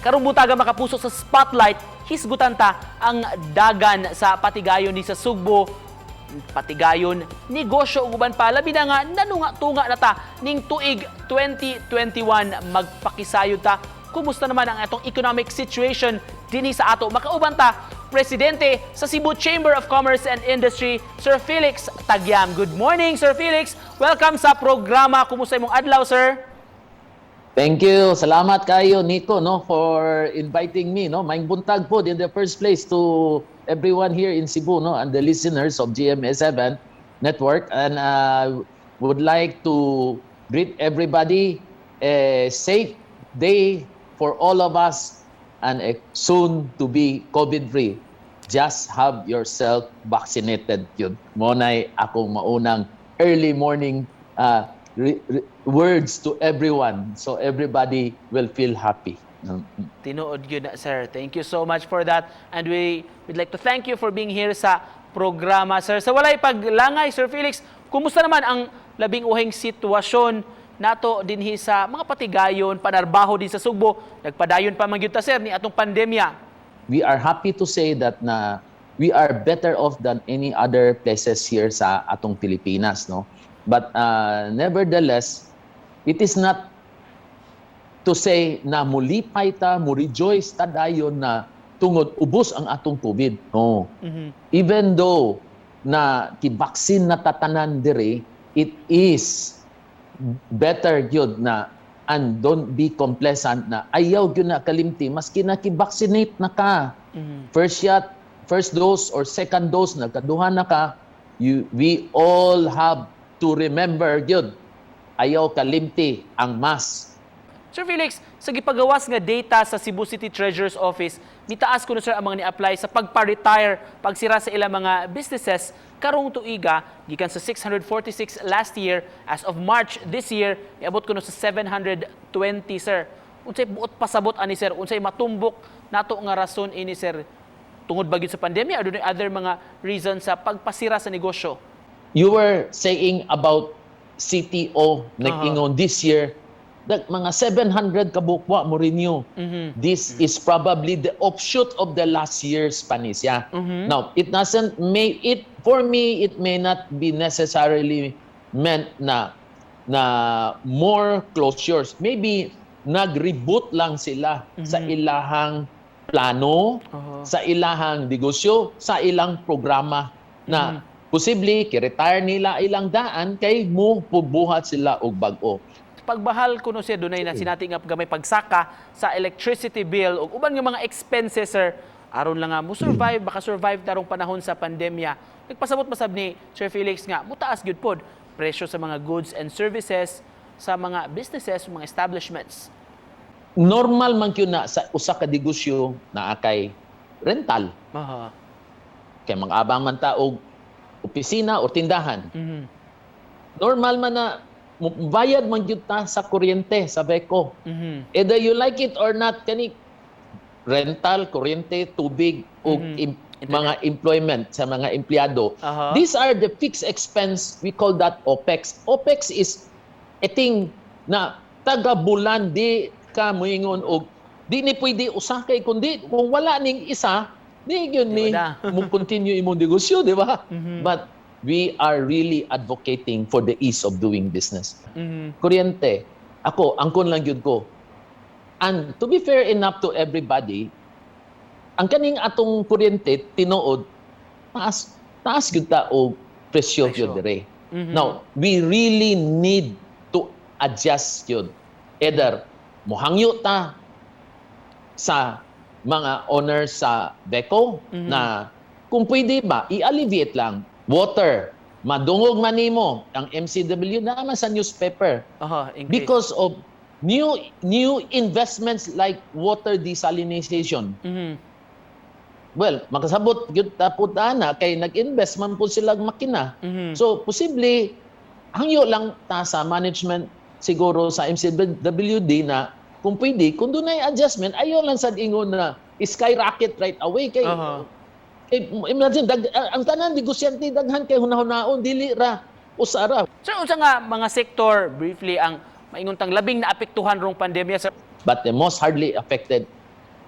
karong butaga makapuso sa spotlight, hisgutan ta ang dagan sa patigayon ni sa Sugbo, patigayon negosyo ug uban pa labi na nga nanunga-tunga na ta ning tuig 2021 magpakisayod ta. Kumusta naman ang atong economic situation dinhi sa ato? Makauban ta Presidente sa Cebu Chamber of Commerce and Industry, Sir Felix Tagyam. Good morning, Sir Felix. Welcome sa programa. Kumusta imong adlaw, sir? Thank you. Salamat kayo, Nico, no, for inviting me, no. Maing buntag po in the first place to everyone here in Cebu, no, and the listeners of GMA7 Network, and would like to greet everybody a safe day for all of us and soon to be COVID-free. Just have yourself vaccinated. Yun. Monay akong maunang early morning words to everyone, so everybody will feel happy. Tinuod yun na, sir. Thank you so much for that. And we'd like to thank you for being here sa programa, sir. Sa walay paglangay, Sir Felix, kumusta naman ang labing uhing sitwasyon nato dinhi sa mga patigayon, panarbaho din sa Sugbo? Nagpadayon pa man gyud ta, sir, ni atong pandemya. We are happy to say that na we are better off than any other places here sa atong Pilipinas, no? But nevertheless, it is not to say na mulipay ta, mo-rejoice ta dayon na tungod ubos ang atong COVID. No. Even though na kibaksin na tatanan dire, it is better gyud na, and don't be complacent na ayaw gyud na kalimti maski na kivaccinate na ka. First shot, first dose or second dose na kaduha na ka, we all have to remember gyud ayaw kalimti ang mask. Sir Felix, sa gipagawas nga data sa Cebu City Treasurer's Office, nitaas ko na, sir, ang mga ni-apply sa pagpa-retire, pagsira sa ilang mga businesses karong tuiga, gikan sa 646 last year. As of March this year, iabot ko na sa 720, sir. Unsay buot pasabot ani, sir? Unsay matumbok nato nga rason ini, sir? Tungod ba gyud sa pandemya or dunay other mga reason sa pagpasira sa negosyo? You were saying about CTO nag-ingon this year, mga 700 kabukwa mo renew. This is probably the offshoot of the last year's panisya. Now, it doesn't make it, for me, it may not be necessarily meant na more closures. Maybe nag-reboot lang sila sa ilahang plano, sa ilahang negosyo, sa ilang programa na posible ki-retire nila ilang daan kay mo pubuhat sila og bag-o. Pagbahal ko no, siya dunay na sinating up gamay pagsaka sa electricity bill ug uban nga mga expenses, sir, aron lang nga mo survive, baka survive tarong panahon sa pandemya. Nagpasabot masab ni Sir Felix nga mutaas gyud pod presyo sa mga goods and services sa mga businesses, mga establishments. Normal man kyun na sa usa ka negosyo na akay rental. Kay mag-abang man ta og opisina o tindahan. Normal man na bayad man gyud ta sa kuryente, sa BECO. Either you like it or not, kani rental, kuryente, tubig, o mga employment sa mga empleyado. These are the fixed expense, we call that OPEX. OPEX is eting na taga-bulan, di ka moingon og di ni pwede usakay kundi kung wala ning isa, di yun ni mo continue imong negosyo, di ba? But we are really advocating for the ease of doing business. Kuryente, ako, angkon lang yun ko. And to be fair enough to everybody, ang kaning atong kuryente, tinuod, taas yun ta o presyo yun dire. Now, we really need to adjust yun. Either mohangyo ta sa mga owners sa BECO na kung pwede ba, i-alleviate lang. Water, madungog man nimo ang MCW naman sa newspaper. Because of new investments like water desalination. Well, makasabot gyud ta putana kay nag-invest man po sila makina. So, posible hangyo lang ta sa management siguro sa MCWD na kung pwede, kung doon ay adjustment, ayaw lang sa ingon na skyrocket right away kay imagine, ang tanan negosyante daghan kay hunahon-naon dili ra usara. Sir, unsa nga mga sektor briefly ang maingon tang labing naapektuhan rong pandemya, sir? But the most hardly affected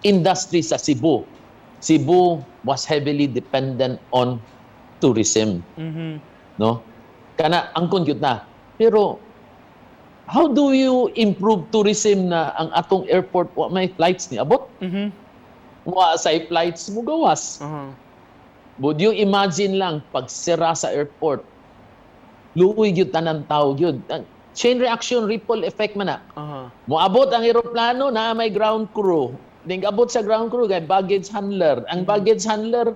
industry sa Cebu. Cebu was heavily dependent on tourism. No? Kana angkon gyud na. Pero how do you improve tourism na ang atong airport wa may flights ni abot? Wa say flights mo gawas. Would you imagine lang pag sira sa airport, luoy gyud tanan tao gyud. Chain reaction, ripple effect man na. Moabot ang eroplano na may ground crew. Ding abot sa ground crew kay baggage handler. Ang baggage handler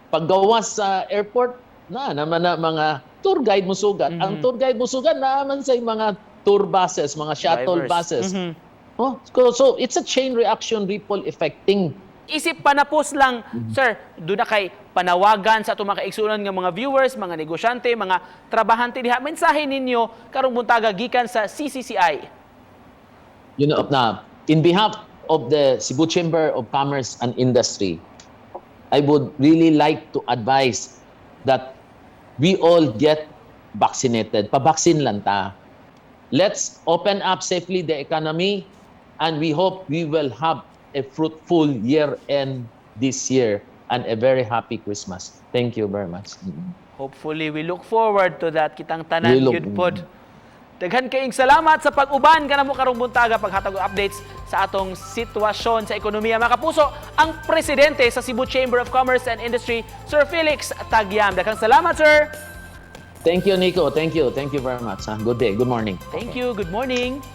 paggawas sa airport na naman na mga tour guide musugat. Ang tour guide musugat naman sa mga tour buses, mga shuttle buses. Oh, so it's a chain reaction, ripple effecting. Isip panapos lang, sir, doon na kay panawagan sa itong mga kaigsunan ng mga viewers, mga negosyante, mga trabahante diha. Mensahe ninyo karong buntaga gikan sa CCCI. You know, na in behalf of the Cebu Chamber of Commerce and Industry, I would really like to advise that we all get vaccinated. Pabaksin lang ta. Let's open up safely the economy, and we hope we will have a fruitful year-end this year and a very happy Christmas. Thank you very much. Hopefully, we look forward to that. Kitang tanan, We look- yun pod. Daghan kayong salamat sa pag-uban ka na mo karong buntaga paghatag og updates sa atong sitwasyon sa ekonomiya. Mga kapuso, ang presidente sa Cebu Chamber of Commerce and Industry, Sir Felix Tagyam. Daghang salamat, sir. Thank you, Nico. Thank you. Thank you very much. Good day. Good morning. Thank you. Good morning.